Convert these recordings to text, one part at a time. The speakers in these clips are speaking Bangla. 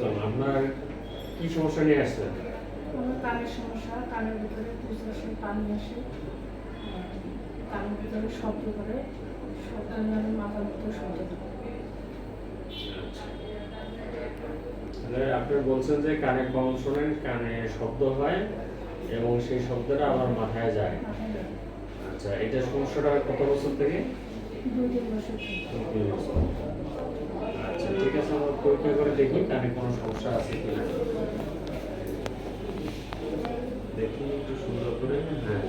আসসালাম। আপনার কি সমস্যা নিয়ে আসছেন? আমার কানের সমস্যা, কানের ভিতরে বুঝতে পানি আসে, কানের ভিতরে শব্দ করে, শব্দ নিয়ে আমি মাথার ভিতরে শব্দ করে। আচ্ছা। তাহলে আপনি বলছেন যে কানে কম শোনেন, কানে শব্দ হয় এবং সেই শব্দটা আবার মাথায় যায়। আচ্ছা, এটা সমস্যাটা কত বছর থেকে? 2-3 বছর থেকে। 2 বছর। আচ্ছা, ঠিক আছে, আমরা পরীক্ষা করে দেখি কানে কোনো সমস্যা আছে কিনা। দেখি একটু সুন্দর করে। হ্যাঁ,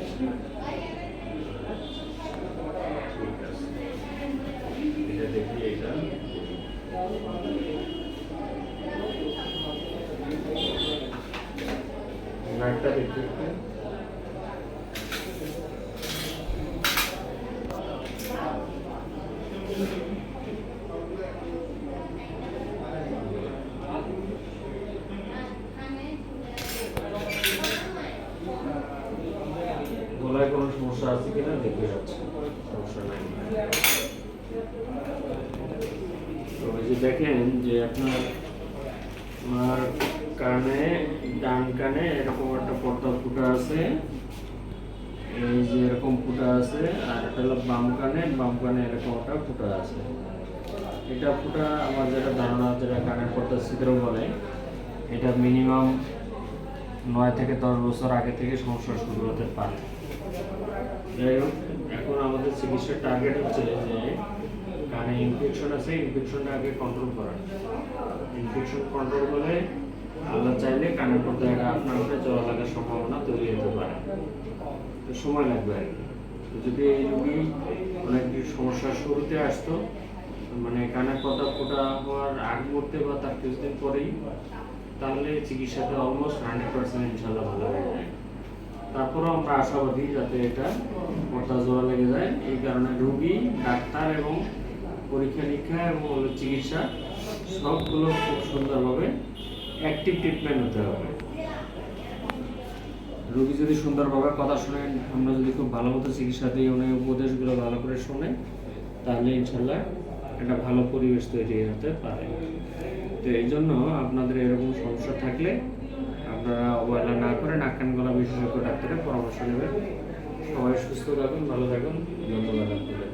ঠিক আছে। এটা দেখি, এটা নাকটা দেখি একটু। গলায় কোনো সমস্যা আছে কিনা দেখে যাচ্ছে, সমস্যা নাই। তো এই যে দেখেন যে আপনার কানে, ডান কানে এরকম একটা পর্দা ফুটা আছে, এই যে এরকম ফুটা আছে, আর এটা হলো বাম কানে এরকম একটা ফুটা আছে। এটা ফুটা আমার যেটা ধারণা, যেটা কানের পর্দা ছিদ্র বলে, এটা মিনিমাম 9 থেকে 10 বছর আগে থেকে সমস্যা শুরু হতে পারে। যাই হোক, এখন আমাদের চিকিৎসার টার্গেট হচ্ছে যে কানে ইনফেকশন আছে, ইনফেকশনটা আগে কন্ট্রোল করা। ইনফেকশন কন্ট্রোল করে আল্লাহ চাইলে কানের পর্দায় আপনার উপরে জল লাগার সম্ভাবনা তৈরি হতে পারে। তো সময় লাগবে আর কি। তো যদি এই রোগী অনেক সমস্যার শুরুতে আসতো, মানে কানের পর্দা ফোটা হওয়ার আগ মুহূর্তে বা তার কিছুদিন পরেই, তাহলে চিকিৎসাটা অলমোস্ট 100% ইনশাল্লাহ ভালো হয়ে যায়। তারপরেও আমরা আশাবাদী যাতে এটা পর্দা জোড়া লেগে যায়। এই কারণে রোগী, ডাক্তার এবং পরীক্ষা নিরীক্ষা এবং চিকিৎসা সবগুলো খুব সুন্দরভাবে অ্যাক্টিভ ট্রিটমেন্ট হতে হবে। রোগী যদি সুন্দরভাবে কথা শোনেন, আমরা যদি খুব ভালো মতো চিকিৎসা দিই, উনি উপদেশগুলো ভালো করে শোনে, তাহলে ইনশাল্লাহ একটা ভালো পরিবেশ তৈরি হতে পারে। তো এই জন্য আপনাদের এরকম সমস্যা থাকলে আপনারা অবহেলা না করে নাক কান গলা বিশেষজ্ঞ ডাক্তারের পরামর্শ নেবেন। সবাই সুস্থ থাকুন, ভালো থাকুন। ধন্যবাদ আপনাদের।